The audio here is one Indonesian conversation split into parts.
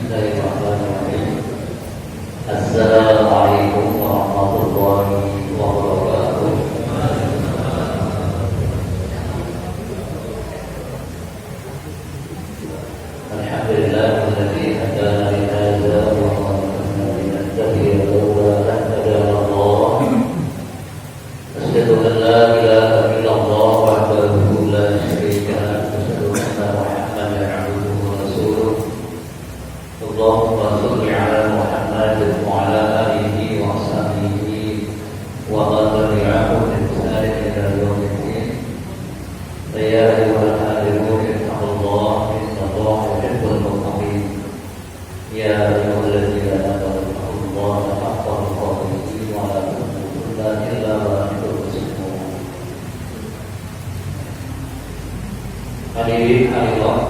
Bismillahirrahmanirrahim. Assalamualaikum warahmatullahi wabarakatuh. Alhamdulillahilladzi hadana li hadza wa ma kunna linahtadiya lawla an hadana Allah. Asyhadu an la ilaha illallah wahdahu la syarika lahu wa asyhadu anna Muhammadan abduhu wa rasuluh. Allahumma shalli ala Muhammad wa ala alihi wa sahbihi wa man tabi'ahum bi ihsan ila yaumil din. Ya ayyuhal hadirin ittaqullah innallaha yuhibbul muttaqin. Ya ayyuhalladzina amanu taqullaha haqqa tuqatih wa la tamutunna illa wa antum muslimun. Hadirin hadirat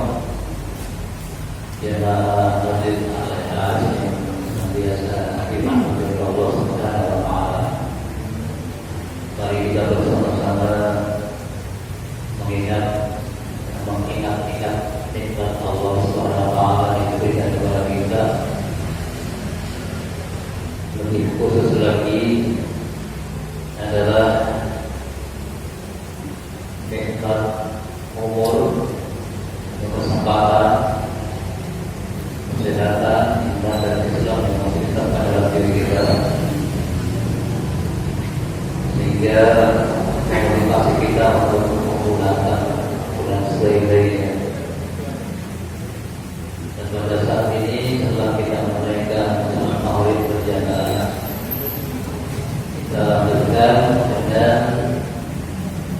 jemaah masjid Al-Ihsan yang biasa dimanfaatkan Allah Subhanahu wa taala. Mari kita bersama-sama mengingat nikmat Allah Subhanahu wa taala yang diberikan kepada kita. Lebih khusus lagi adalah nikmat umur, kesempatan, kesehatan, iman dan Islam yang masih ditetapkan dalam diri kita, sehingga motivasi kita untuk menggunakan sebaik-baiknya. Dan pada saat ini setelah kita menunaikan salat maghrib berjamaah, kita lanjutkan dengan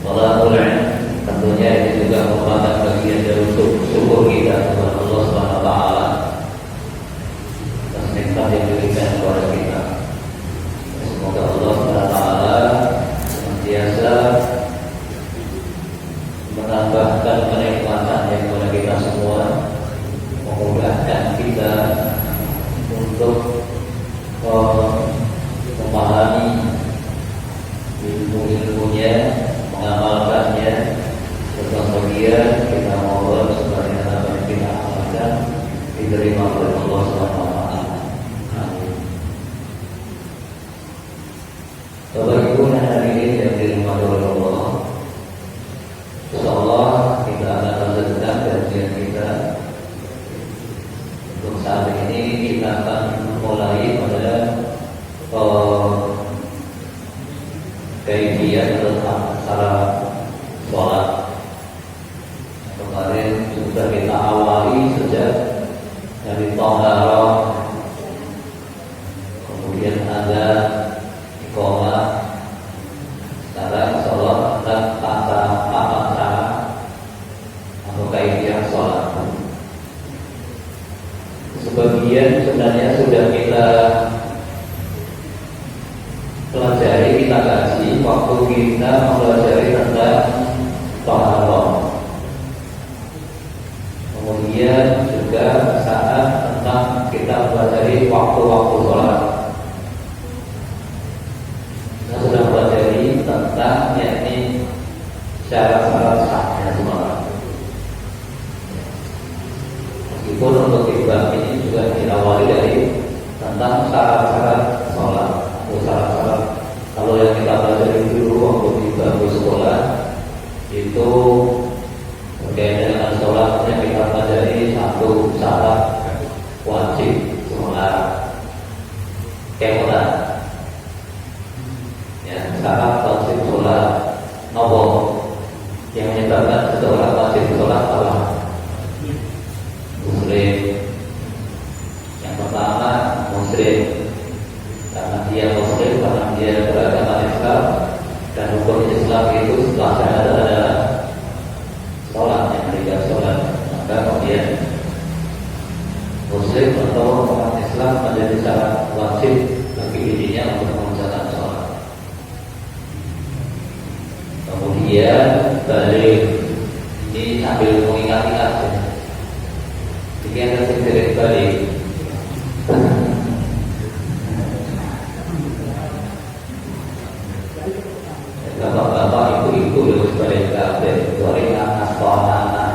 thalabul ilm. Tentunya ini juga merupakan bagian dari syukur kita kepada Allah Subhanahu wa taala atas nikmat yang diberikan kepada kita. Semoga Allah Subhanahu wa taala senantiasa menambahkan kenikmatan yang kepada kita semua, memudahkan kita untuk memahami ilmu-ilmunya, mengamalkannya. Sebagian kita mohon sebagian apa yang kita amalkan diterima oleh Allah Subhanahu wa taala. Amin. Bapak Ibu dan hadirin yang dirahmati oleh Allah, insyaallah kita akan lanjutkan kajian kita. Untuk saat ini kita akan mulai pada kajian tentang cara sholat. Kemarin sudah kita awali sejak dari taharah, kemudian ada iqamah. Sekarang sholat dan tata cara atau kaifiah sholat. Sebagian sebenarnya sudah kita pelajari, kita kaji waktu kita mempelajari tentang taharah. Kemudian juga saat tentang kita pelajari waktu-waktu sholat. Kita sudah pelajari tentang yakni syarat-syarat sahnya sholat. Meskipun untuk bab ini juga diawali dari tentang syarat-syarat sholat. Syarat-syarat kalau yang kita pelajari dulu waktu di bangku sekolah itu berkaitan dengan sholat yang kita pelajari satu syarat wajib sholat kemudian ya, syarat wajib sholat nopo yang menyebabkan seseorang wajib sholat adalah muslim. Yang pertama muslim, karena dia muslim, karena dia beragama Islam, dan hukum Islam itu setelah syahadat adalah sholat, yang tiga sholat. Maka kemudian muslim atau orang Islam menjadi syarat wajib bagi dirinya untuk mengerjakan sholat. Kemudian balik, ini sambil mengingat-ingat ya. Ini ada sedikit balik. Bapak-bapak, ibu-ibu harus balik kabeh. Kecuali anak-anak,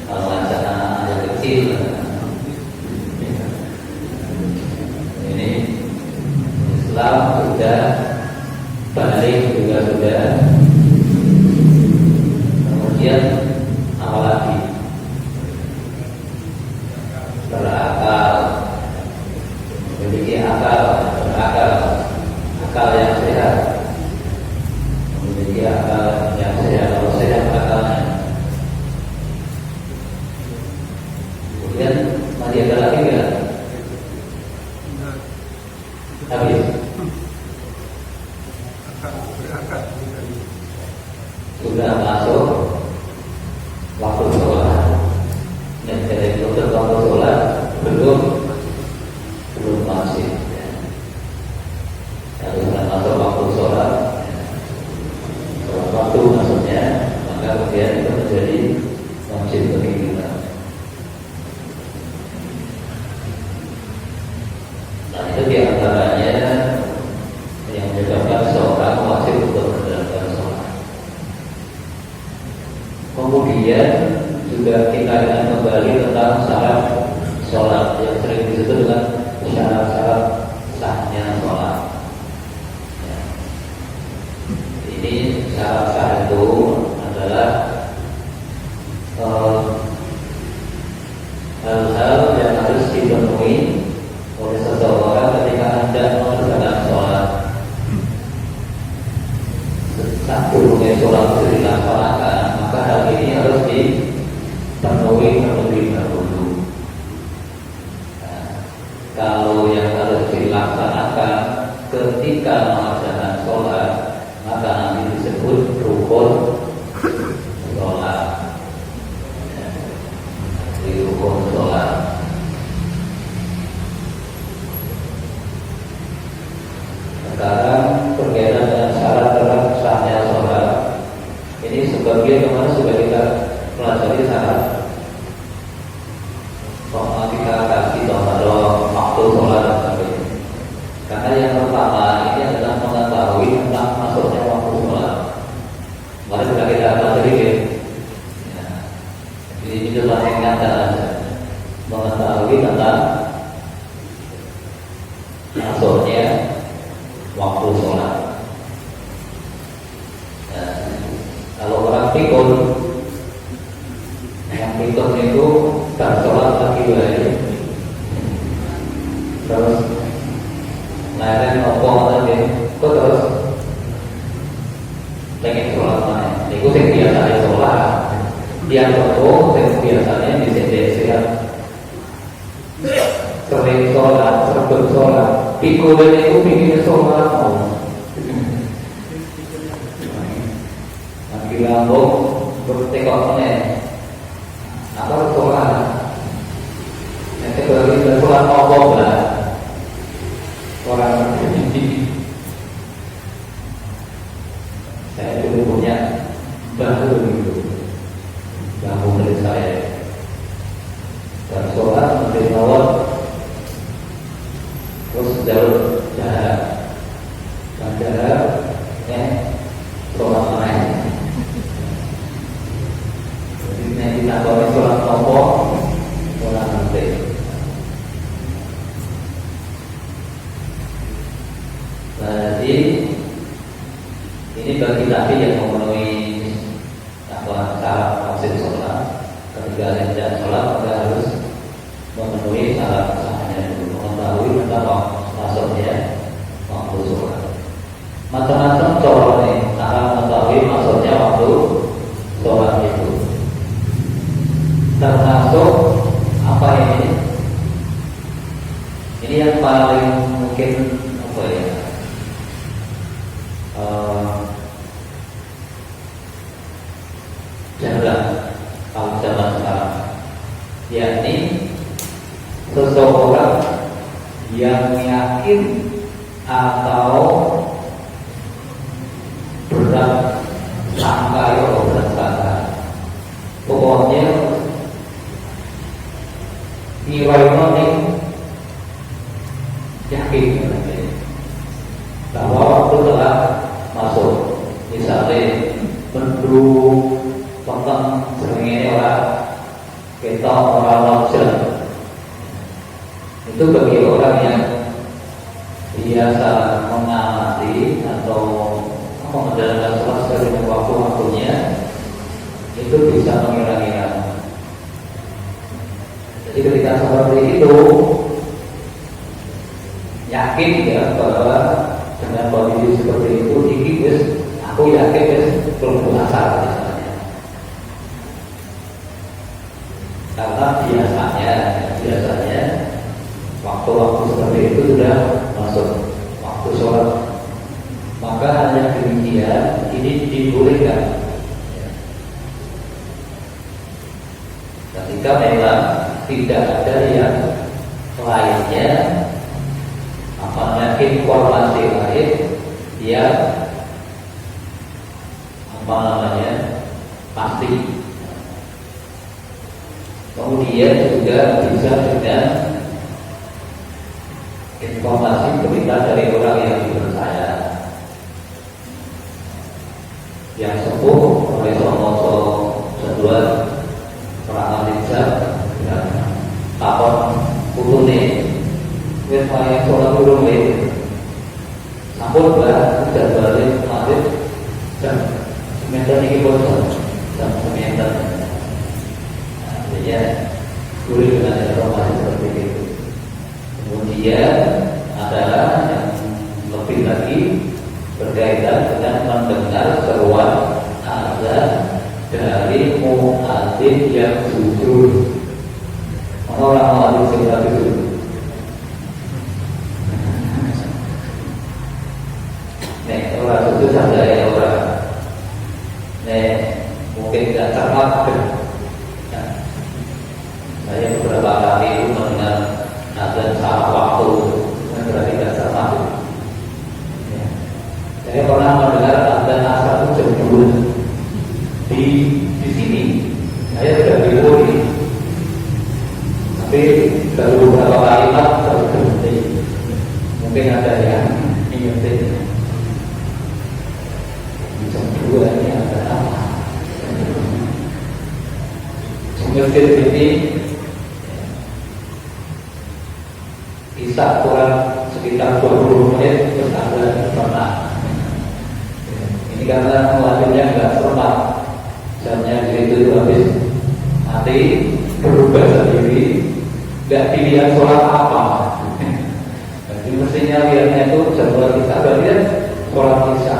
kalau ngajak anak yang kecil sudah, balik juga sudah. Kemudian apa lagi? Berakal, memiliki akal, berakal, akal yang sehat, memiliki akal yang sehat, kalau sehat akalnya. Kemudian masih ada lagi nggak? Habis. Sudah masuk waktu sholat. Dan dari waktu sholat belum masih. Kalau sudah masuk waktu sholat, waktu maksudnya, maka kemudian itu menjadi wajib bagi kita. Nah itu diantaranya yang menyebabkan seorang wajib untuk menjalankan sholat. Kemudian juga kita akan kembali tentang syarat sholat yang sering disebut dengan syarat-syarat sahnya sholat. Ya. Ini syarat-syarat itu adalah hal-hal yang harus dipenuhi oleh seseorang ketika hendak mengerjakan sholat. Sebelumnya sholat itu dilaksanakan, maka hal ini harus dipenuhi terlebih dahulu. Nah, kalau yang harus dilaksanakan ketika mengerjakan sholat, maka nanti disebut rukun sholat. Di rukun sholat. Sekarang berkaitan dengan syarat-syarat sahnya sholat. Ini sebagian kemarin sudah kita pelajari syarat. Soal kita kasih contoh waktu sholat dan sebagainya. Karena yang pertama ini adalah mengetahui tentang masuknya waktu sholat. Kemarin sudah kita pelajari ya. Jadi ini adalah ingatan saja. Mengetahui tentang masuknya waktu sholat. Nah, kalau orang pikun, yang pikun itu tak sholat lagi lagi, terus lain ngopong tadi, kok terus pengen sholat mana? Itu yang biasanya sholat, dia ngopong, yang biasanya di sehat, sering sholat, sering sholat. Pikul itu bikin sholat nanti lambung bertekoknya apa sholat nanti bagi sholat ngobong lah orang ini. Saya dulu punya bahu gitu, bahu dari saya dan sholat nanti lawan terus jauh jarak dan jarak sholat lain. Jadi nanti tambahnya sholat topo sholat nanti. Jadi ini bagi nabi yang memenuhi syarat wajib sholat. Ketika hendak sholat maka harus memenuhi syarat sahnya dulu, mengetahui tentang masuknya waktu sholat. Macam-macam cara nih, cara mengetahui masuknya waktu sholat itu. Termasuk apa ini? Ini yang paling mungkin apa ya? Jarang kalau zaman sekarang, yakni seseorang yang yakin atau berat sangka atau berat sangka, pokoknya nilai yakin bahwa waktu telah masuk. Misalnya mendung tentang seringnya orang kita orang langsung itu bagi orang yang biasa mengamati itu bisa mengira-ngira. Jadi ketika seperti itu yakin ya bahwa dengan kondisi seperti itu ini wis aku yakin wis belum asal misalnya. Karena biasanya waktu-waktu seperti itu sudah masuk waktu sholat, maka hanya demikian ini dibolehkan. Ketika memang tidak ada yang lainnya, informasi lain yang pasti. Kemudian juga bisa dengan informasi berita dari orang yang dipercaya, yang sepuh oleh somoso seduan orang alijab dan takon putune wis wayah sholat durung le sampun bah udah balik maghrib jam semester iki bosan jam semester. Artinya boleh dengan informasi seperti itu. Kemudian adalah yang lebih lagi berkaitan dengan mendengar seruan azan dari muadzin yang jujur. Orang muadzin yang jujur. Nek orang jujur saja ya orang. Nek mungkin tidak cermat. Saya beberapa kali itu mendengar azan salah waktu, berarti tidak cermat. Saya pernah mendengar azan asar itu jam 2 di sini. Saya sudah di tapi baru beberapa kalimat baru berhenti. Mungkin ada yang ingetin jam 2 ini ada apa? Ingetin ini bisa kurang sekitar 20 menit terus ada pernah. Ini karena melanjutnya nggak serempak, jamnya di situ habis mati berubah sendiri, nggak dilihat sholat apa. Jadi mestinya lihatnya itu jadwal kita berarti sholat isya.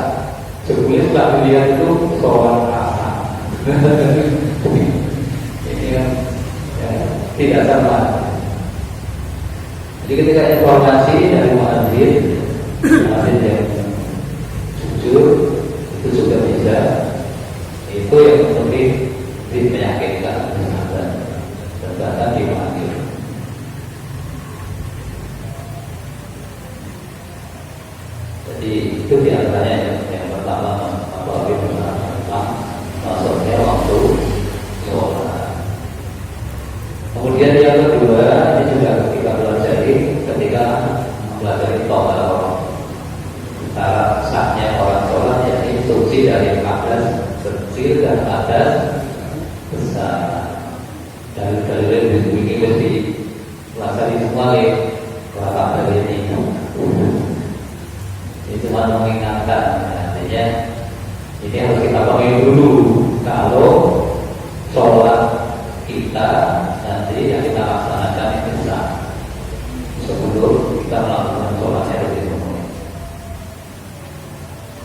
Jebulnya nggak dilihat itu sholat asar. Ini kan ya, tidak sama. Jadi ketika informasi dari muadzin yang jujur itu juga bisa, itu yang lebih meyakinkan dan bahkan dipanggil. Jadi itu diantaranya yang pertama apalagi tentang masuknya waktu sholat. Kemudian yang kedua ini juga kita pelajari ketika mempelajari tohar cara sahnya orang sholat, yakni suci dari hadas kecil dan hadas besar. Dalil-dalil ini mesti pelajari semua ya kelakar dari ini. Ini cuma mengingatkan, artinya ini harus kita pahami dulu kalau sholat kita nanti yang kita laksanakan itu sah sebelum kita melakukan sholatnya lebih umum.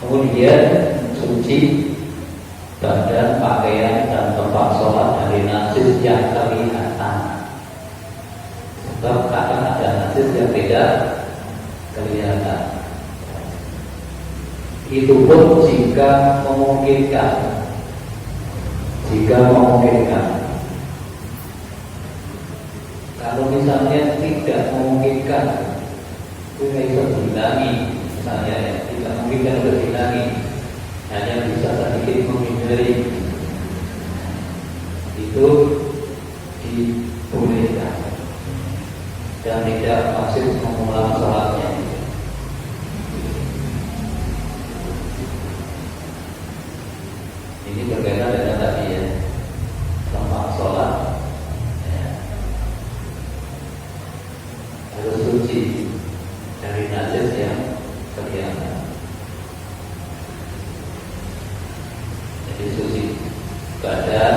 Kemudian suci badan, pakaian dan tempat sholat dari najis yang kelihatan. Sebab kadang ada najis yang tidak kelihatan. Itu pun jika memungkinkan. Kalau misalnya tidak memungkinkan, itu bisa dihilangi. Misalnya ya, tidak memungkinkan untuk dihilangi, hanya bisa sedikit menghindari, itu dibolehkan dan tidak wajib mengulang sholatnya. Ini berbeda dengan tadi ya, tempat sholat ya, harus suci dari najis yang kelihatan. Jadi suci badan,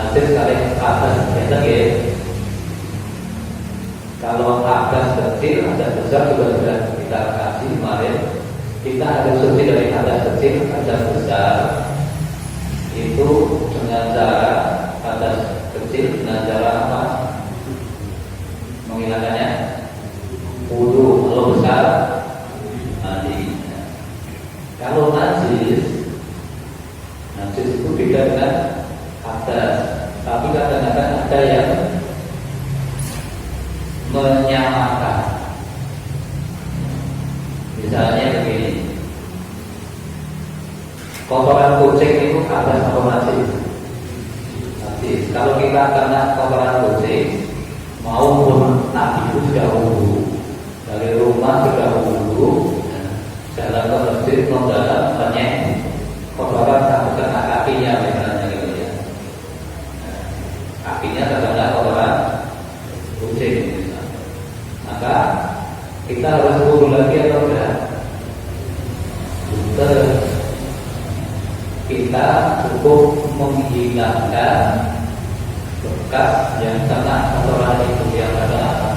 najis kali atas biasa ya. Kalau atas kecil, atas besar juga sudah kita kasih kemarin. Kita harus suci dari atas kecil, atas besar. Itu dengan cara atas kecil dengan cara apa? Menghilangkannya wudu. Kalau besar mandi. Kalau najis itu beda dengan atas. Tapi kadang-kadang ada yang menyamakan. Misalnya begini, kotoran kucing itu atas atau najis? Najis. Kalau kita kena kotoran kucing, maupun Nabi itu sudah wudu, dari rumah sudah wudu, jalan ke masjid mendalam banyak kotoran sampai kena kakinya misalnya gitu ya. Kakinya terkena kotoran kucing misalnya. Maka kita harus wudu lagi atau enggak? Betul. Kita cukup menghilangkan bekas yang kena kotoran itu yang ada.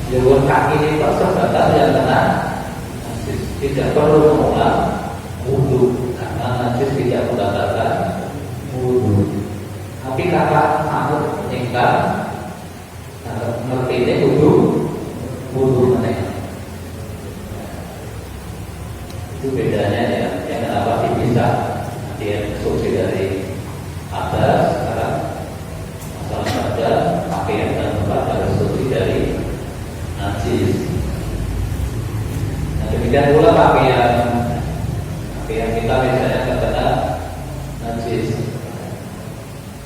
Jangan kaki ini sebatas yang kena, tidak perlu mengulang wudu karena najis tidak membatalkan wudu. Tapi kakak aku meninggal, ngerti ini wudu mana? Itu bedanya ya. Yang kenapa sih bisa dia suci dari atas sekarang masalah saja pakaian dan tempat harus suci dari najis. Nah demikian pula pakaian kita misalnya terkena najis,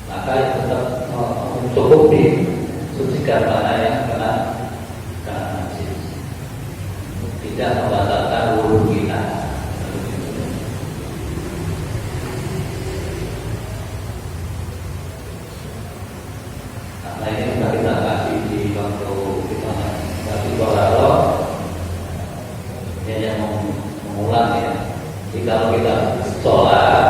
maka tetap mencukupi sucikan mana yang kena najis, tidak membatalkan wudu kita. Nah ini sudah kita kasih di waktu kita kasih kalau ini yang mengulang ya. Jadi kalau kita sholat,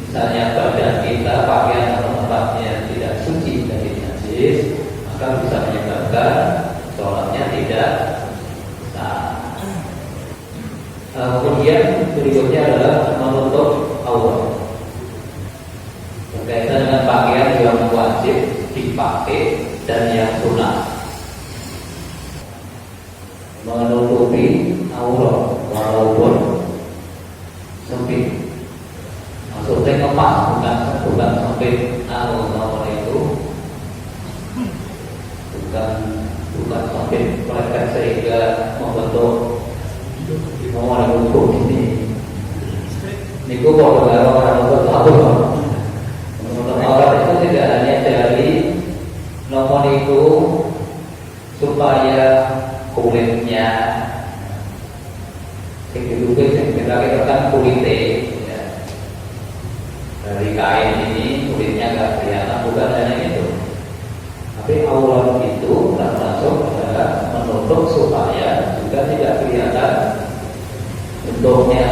misalnya badan kita pakaian atau tempatnya tidak suci dari najis, maka bisa menyebabkan sholatnya tidak sah. Kemudian berikutnya adalah menutup aurat. Berkaitan dengan pakaian yang wajib dipakai dan yang sunnah. Menutupi aurat walaupun sempit, maksudnya ngepas, bukan sempit. Aurat itu bukan sempit melekat sehingga membentuk mau ukur ini. Niku kalau orang tahu, aurat itu tidak hanya dari nomor itu supaya kulitnya kita katakan kulitnya ya. Dari kain ini kulitnya nggak kelihatan, bukan hanya itu. Tapi aurat itu termasuk adalah menutup supaya juga tidak kelihatan bentuknya,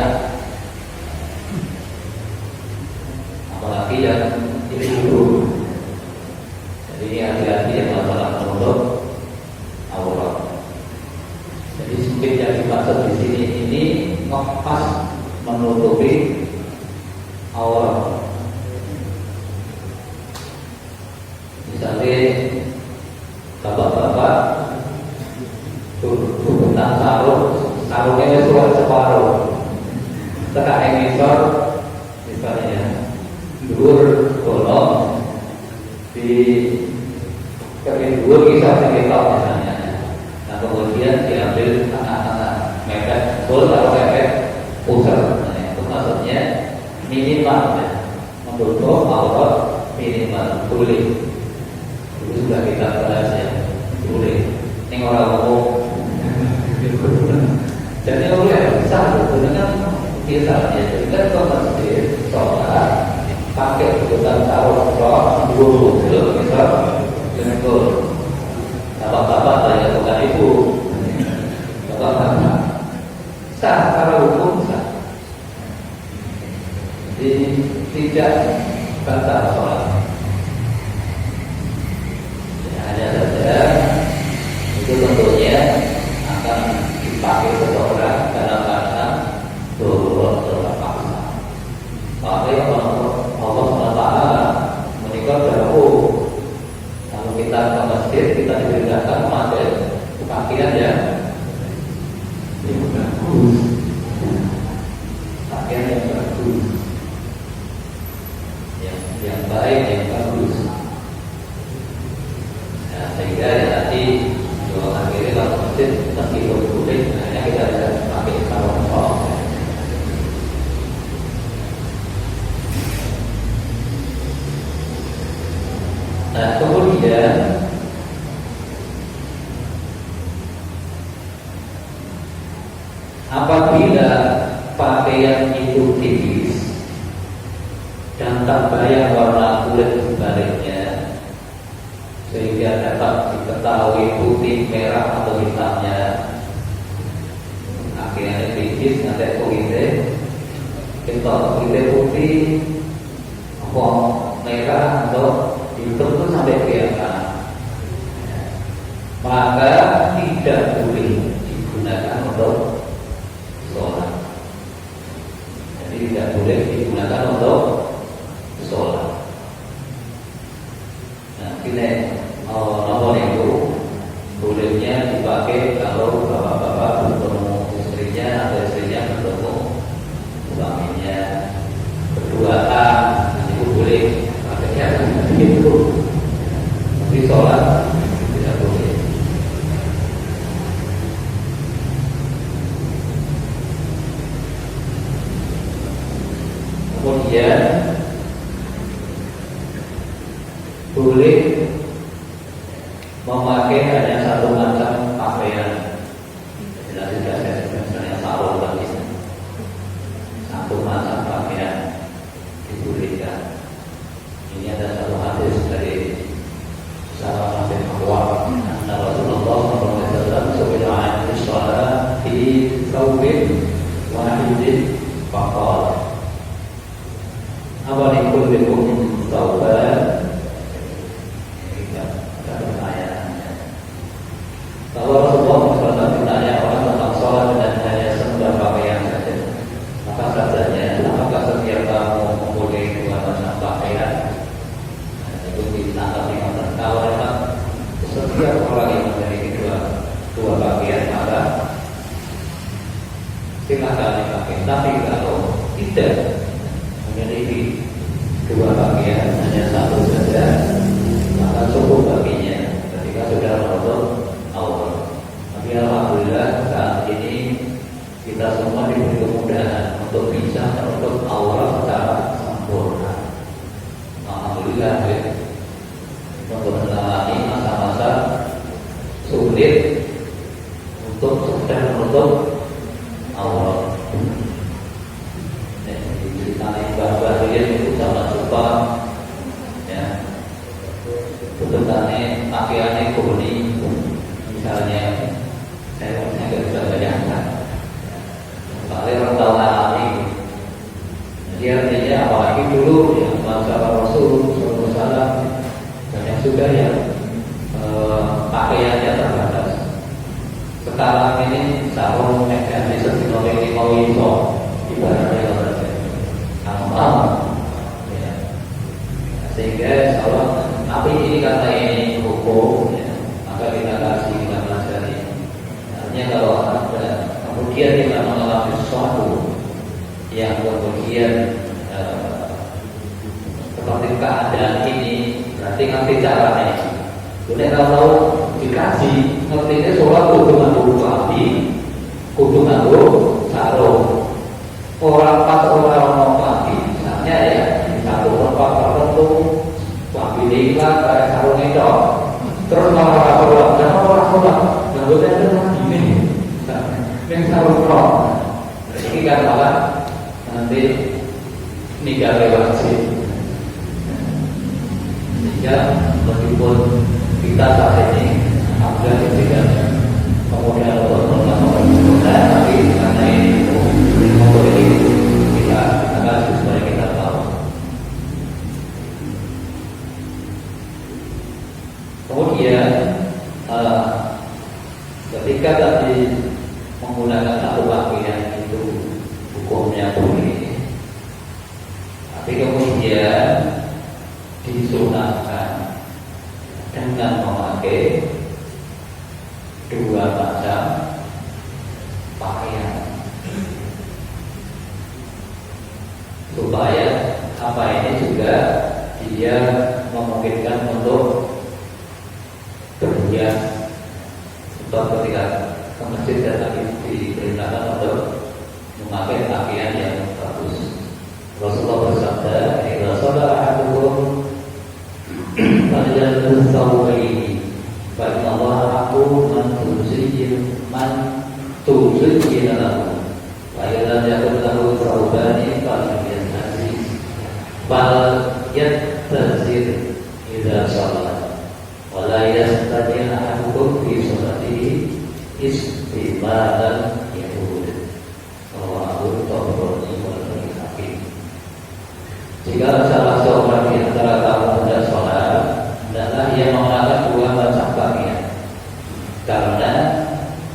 apalagi yang ini dulu. Jadi ini hati-hati yang masalah menutup aurat. Jadi sempit yang dimaksud di sini ini pas menutupi aurat. Misalnya bapak-bapak tentang sarungnya sudah separuh, tengah emisor misalnya dur bolong di kedua kisah sekitar misalnya. Nah kemudian diambil tengah-tengah mepet, full atau mepet pusat. Nah, itu maksudnya minimal ya, menutup aurat minimal boleh. Itu sudah kita bahas ya, boleh. Ini orang umum. Jadi boleh bisa dengan misalnya kita ke masjid sholat pakai kebutuhan sarung rok dulu misal dengan gol. Bapak-bapak saya bukan ibu. Bapak-bapak sah secara hukum sah. Jadi tidak batal sholat. Ya, hanya saja itu tentunya akan dipakai seseorang dalam keadaan darurat terpaksa. Pakai Allah SWT menikah jauh. Kalau kita ke masjid, kita diperintahkan memakai pakaian yang bagus, pakaian yang bagus, yang baik, yang bagus. Nah, sehingga ya nanti dua akhirnya kalau masjid meskipun boleh, hanya kita bisa pakai sarung tangan. Nah, kemudian apabila pakaian itu tipis dan tak bayang warna kulit sebaliknya, sehingga dapat diketahui putih, merah atau hitamnya, akhirnya tipis nanti kulitnya kita kulitnya putih, apa merah atau hitam itu sampai kelihatan, maka tidak boleh digunakan untuk sholat. Jadi tidak boleh digunakan untuk sholat. Nah, ini nomor itu bolehnya dipakai kalau bapak-bapak bertemu istrinya atau istrinya bertemu suaminya berduaan, itu boleh pakainya begitu. Tapi sholat tidak boleh. Kemudian boleh memakai hanya satu macam pakaian. Jelas sudah saya sebutkan misalnya sarung tadi, satu macam pakaian dibolehkan. Ini ada satu hadis dari sahabat Nabi Muhammad, Rasulullah SAW sebelum sholat di thawbin wahidin faqala apa nikul bikum thawban. Kalau Rasulullah SAW ditanya orang tentang sholat dan hanya sekedar pakaian saja, maka saja apakah setiap kamu mempunyai dua macam pakaian? Itu ditangkap di mata. Kalau memang setiap orang yang memiliki dua pakaian, maka silakan dipakai. Tapi kalau tidak memiliki dua pakaian, hanya satu saja, maka cukup baginya ketika sudah menutup aurat. Tapi alhamdulillah saat ini kita semua diberi kemudahan untuk bisa menutup aurat secara sempurna. Alhamdulillah ya. Untuk mengalami masa-masa sulit untuk sudah menutup aurat. Diceritani bahwa itu sama Jepang, ya, bentukannya pakaiannya kuning, misalnya, saya nggak bisa bayangkan. Paling orang tahu alami. Jadi artinya apalagi dulu ya masa Rasul SAW banyak juga yang pakaiannya terbatas. Sekarang ini sarung di setiap mau itu ibaratnya saja. Ya. Sehingga kalau tapi ini karena ini hukum, ya, maka kita kasih kita pelajari. Artinya kalau ada kemudian kita mengalami sesuatu yang kemudian seperti keadaan ini, berarti ngerti caranya. Jadi kalau dikasih ngertinya sholat kudu nganggo pati, kudu nganggo sarung. Orang pas orang pati, misalnya ya di satu tempat tertentu, pati diklat kayak sarung itu, terus malah sholat, dan orang sholat, nganggo itu ini, yang sarung rok. Ini kan malah nanti nikah wajib. Sehingga meskipun kita saat ini alhamdulillah tidak kemudian untuk melakukan tapi karena ini untuk ini kita kasih supaya kita tahu disunahkan dengan memakai dua macam pakaian supaya apa ini juga dia memungkinkan untuk berhias. Sebab ketika ke masjid dan tadi diperintahkan untuk memakai pakaian yang bagus. Rasulullah bersabda, "Idza shalla ahadukum falyalbas thawbayni, fa inna Allaha haqqun man tuzayyin lahu, wa idza lam yakun lahu thawbani fal yattazir idza shalla, wa la yastati ahadukum fi sholatihi istimalan yahud." Jika salah seorang di antara kamu hendak sholat, hendaklah ia mengenakan dua macam pakaian, karena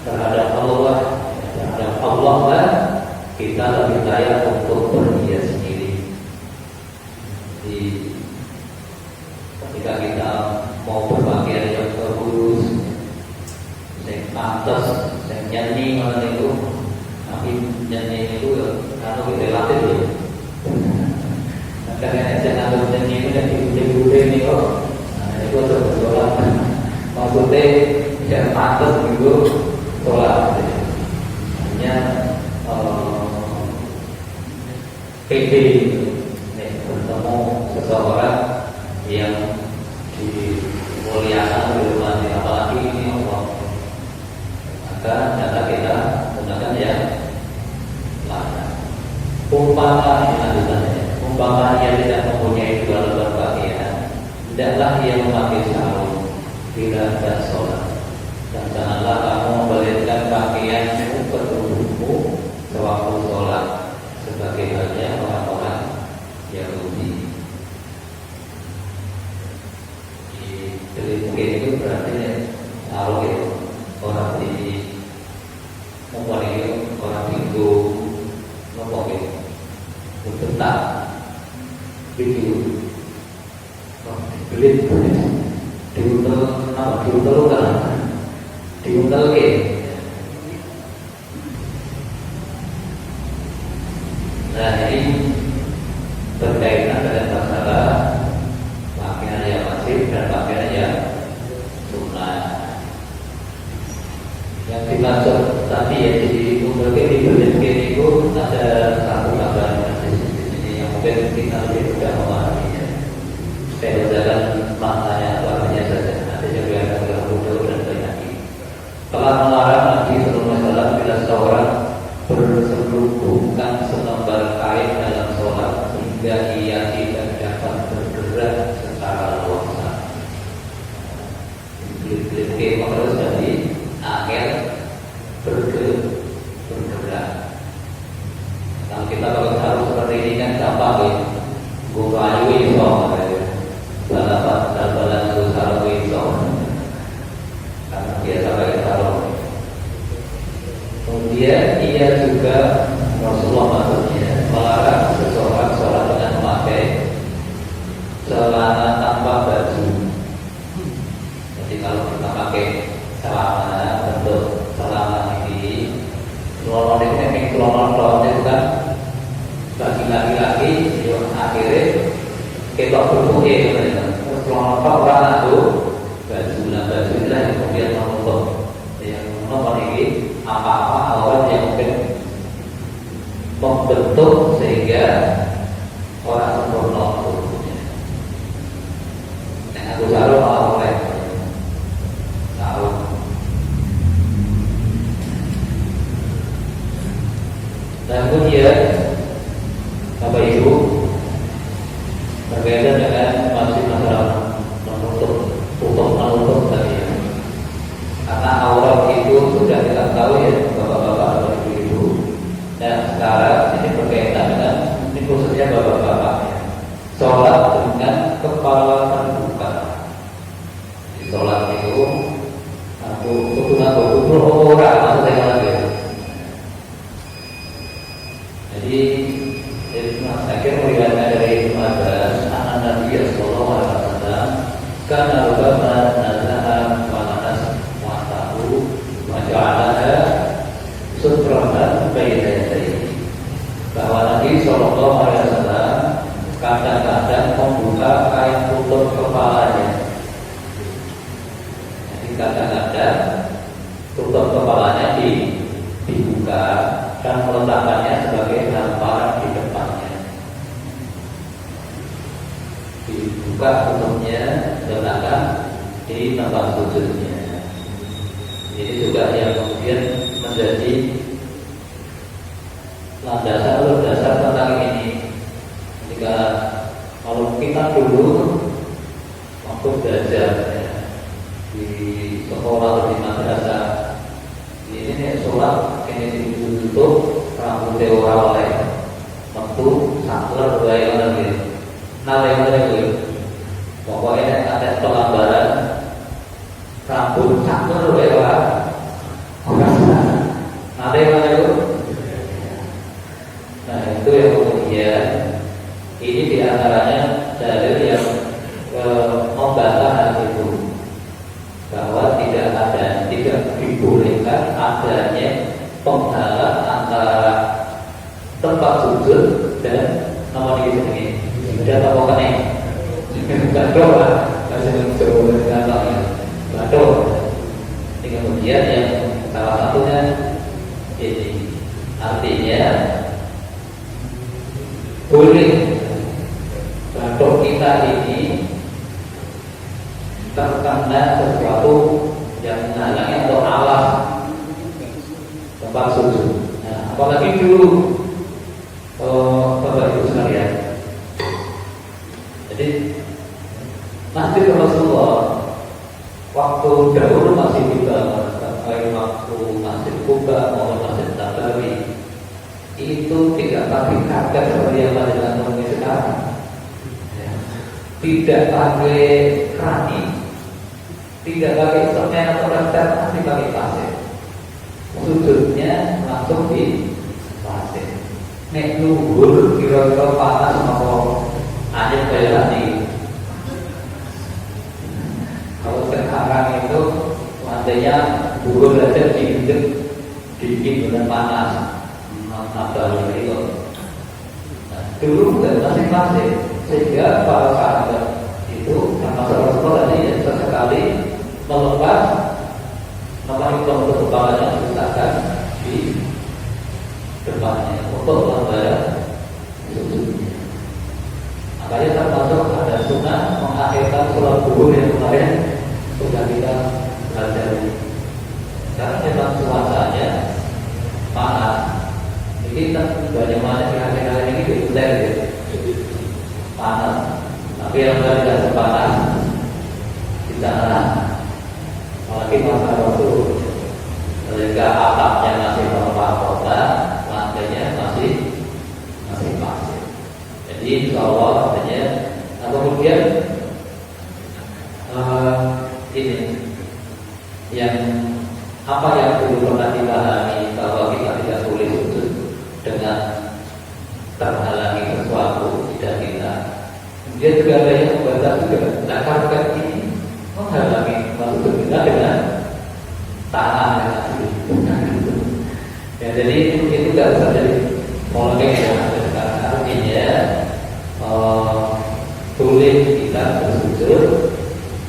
terhadap Allah lah kita lebih layak untuk berhias sendiri. Jadi ketika kita mau berpakaian yang bagus, yang pantas, yang nyanyi mana itu, tapi nyanyi itu kalau relatif ya. Karena jangan nyanyi itu dan dibude-bude nih kok. Nah itu harus berdoa. Maksudnya yang pantas itu sholat. Hanya PD bertemu seseorang yang dimuliakan, dihormati, apalagi ini Allah, maka jika kita gunakan yang lain. Umpama yang tidak mempunyai dua lembar pakaian, hendaklah ia memakai sarung bila hendak sholat, dan janganlah kamu membelitkan pakaianmu ke tubuhmu sewaktu sholat, sebagai halnya orang-orang Yahudi. Jadi mungkin itu berarti sarung itu orang di orang Hindu ngomongin untuk tak video belit diuntel apa diuntel kan diuntel ke. Nah ini berkaitan dengan masalah pakaian yang wajib dan pakaian yang sunnah. Yang dimaksud tadi ya di untel ke di belit ke itu ada satu kabar mungkin kita lebih mudah memahaminya. Saya berjalan maknanya artinya saja. Artinya biar agak mudah dan banyak. Telah melarang Nabi Sallallahu Alaihi Wasallam bila seorang berselubungkan selembar kain dalam sholat sehingga ia tidak dapat bergerak secara luasa. Belit-belit harus jadi akhir bergerak. Kalau kita kalau harus seperti ini kan gampang ya. Buka ayu iso, balapan sarung iso. Karena biasa pakai sarung. Kemudian ia juga Rasulullah maksudnya melarang seseorang sholat dengan memakai celana tanpa baju. Jadi kalau kita pakai celana bentuk celana ini, celana ini celana itu kan bagi laki-laki akhirnya kita berpukul terus celana orang itu baju inilah yang kemudian menutup yang memiliki apa-apa alat yang mungkin membentuk sehingga orang sempurna tubuhnya. Nah, aku sarung malah oleh sarung. Dan kemudian Bapak Ibu berkaitan dengan masih masalah menutup tadi ya. Karena aurat itu sudah kita tahu ya Bapak-bapak atau Ibu-ibu. Dan sekarang ini berkaitan dengan ini khususnya Bapak-bapak ya. Sholat dengan kepala terbuka. Di sholat itu aku orang maksudnya lagi. Jadi saya kira melihatnya dari Ibnu Abbas, anak Nabi Sallallahu Alaihi kain tutup kepalanya. Jadi kadang-kadang tutup kepalanya dibuka dan meletakkannya sebagai hamparan di depannya. Dibuka tutupnya, letakkan di tempat sujudnya. Ini juga yang kemudian menjadi landasan tentang ini. Jika kalau kita dulu waktu belajar ya, di sekolah atau di madrasah, ini sholat ini ditutup rambutnya orang oleh waktu saklar baik lagi. Nah yang itu pokoknya ada pelambaran rambut saklar baik orang. Ada yang itu. Nah itu yang kemudian ini diantaranya dalil yang membantah hal itu, bahwa tidak dibolehkan adanya penghalang antara tempat sujud dan nama di sini. Dan apa kan ini? Gadol lah, masih mencoba dengan gadol. Kemudian yang salah satunya ini artinya boleh gadol kita ini terkena sesuatu yang menghalangi atau alas tempat sujud. Nah, apalagi dulu Bapak Ibu sekalian. Jadi Masjid Rasulullah waktu dahulu masih dibangun, sampai waktu Masjid Kuba maupun Masjid Nabawi itu tidak pakai karpet seperti yang ada dengan teknologi sekarang. Tidak pakai keramik, tidak pakai semen atau resep, masih pakai pasir. Sujudnya langsung di pasir. Nek luhur kira-kira panas atau anjir kayak tadi. Kalau sekarang itu lantainya luhur aja dingin dengan panas. Nabar itu. Nah, dulu bukan masih pasir, sehingga para sahabat itu sama Rasulullah tadi ya, sesekali melepas nomor untuk kepalanya diletakkan di depannya untuk lembaran sujudnya. Makanya termasuk ada sunnah mengakhirkan sholat duhur yang kemarin sudah kita pelajari. Karena memang cuacanya panas. Jadi bagaimana kira-kira ini diulang gitu, panas. Tapi yang tidak sepanas di sana, apalagi masa waktu ketika atapnya masih terpapar kota, lantainya masih pasir. Jadi insya Allah artinya, nah kemudian ini yang apa yang dulu pernah dipahami bahwa kita tidak boleh sujud dengan terhalangi sesuatu tidak kita. Dia juga ada yang membaca juga. Nah karpet ini menghalangi masuk kita dengan tangan ya, jadi itu tidak bisa jadi polemik yang ada sekarang. Artinya boleh kita bersujud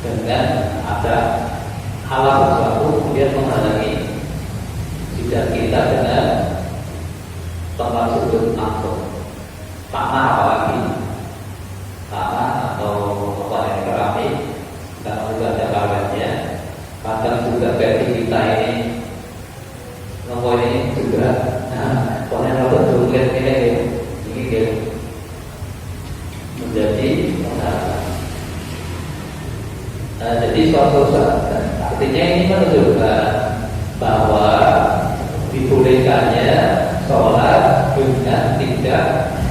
dengan ada alat sesuatu kemudian menghalangi tidak kita dengan tempat sujud langsung. Tanah apalagi tanah atau apa yang keramik, karena juga ada kawannya. Kadang juga versi kita ini nomor ini juga pokoknya kalau sulit ini menjadi jadi suatu saat artinya ini menunjukkan bahwa dibolehkannya sholat dengan tidak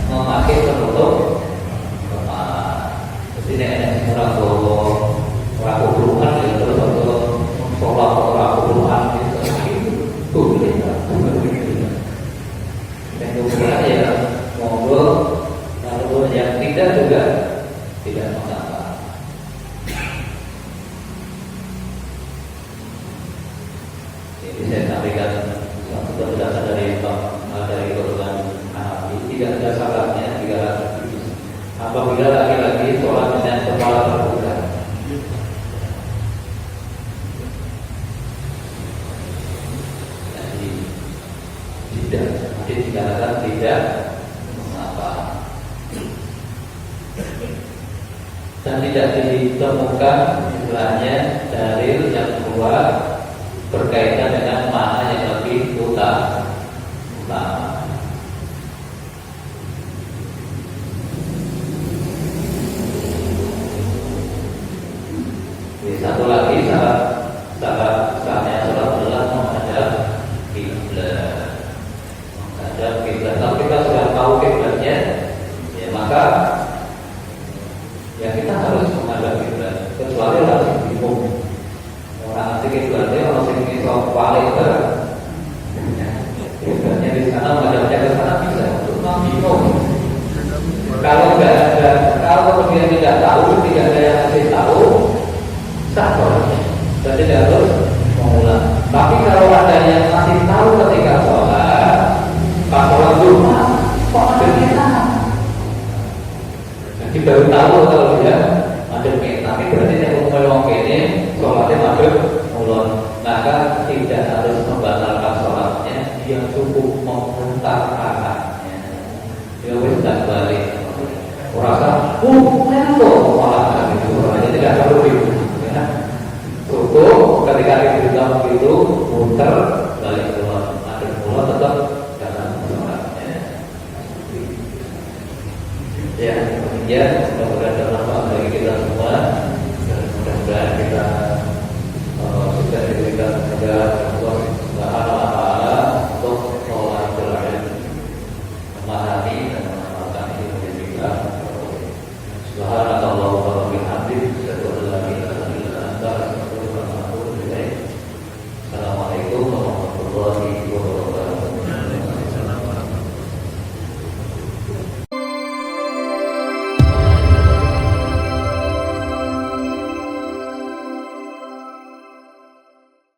memakai penutup kepala. Jadi ini orang keburukan ya, terus untuk sholat orang keburukan itu boleh. Dan kemudian ya monggo, lalu yang tidak juga tidak mengapa. Jadi saya sampaikan satu penjelasan dari golongan Hanafi, tidak ada salahnya jika apabila laki-laki sholat dengan dan tidak ditemukan istilahnya dalil yang kuat berkaitan dengan mana yang lebih utama. Satu lagi syarat sahnya sholat adalah menghadap kiblat. Menghadap kiblat. Kalau kita sudah tahu kiblatnya, ya maka ya kita harus menghadap kiblat. Kecuali orang yang bingung, orang nanti kiblatnya orang yang bisa balik ke kiblatnya di sana menghadapnya ke sana bisa. Untuk bingung. Kalau nggak ada, kalau kemudian tidak tahu, tidak ada yang kasih tahu, sholatnya, berarti tidak harus mengulang. Tapi kalau ada yang masih tahu ketika sholat, pas sholat Jumat, kok ada kita? Jadi baru tahu kalau dia ada kita. Tapi berarti yang ngomong ini sholatnya madem mulon. Maka tidak harus membatalkan sholatnya, dia cukup memutar arahnya. Dia tidak balik. Merasa, melo malah itu, hanya tidak perlu cukup ketika kita begitu muter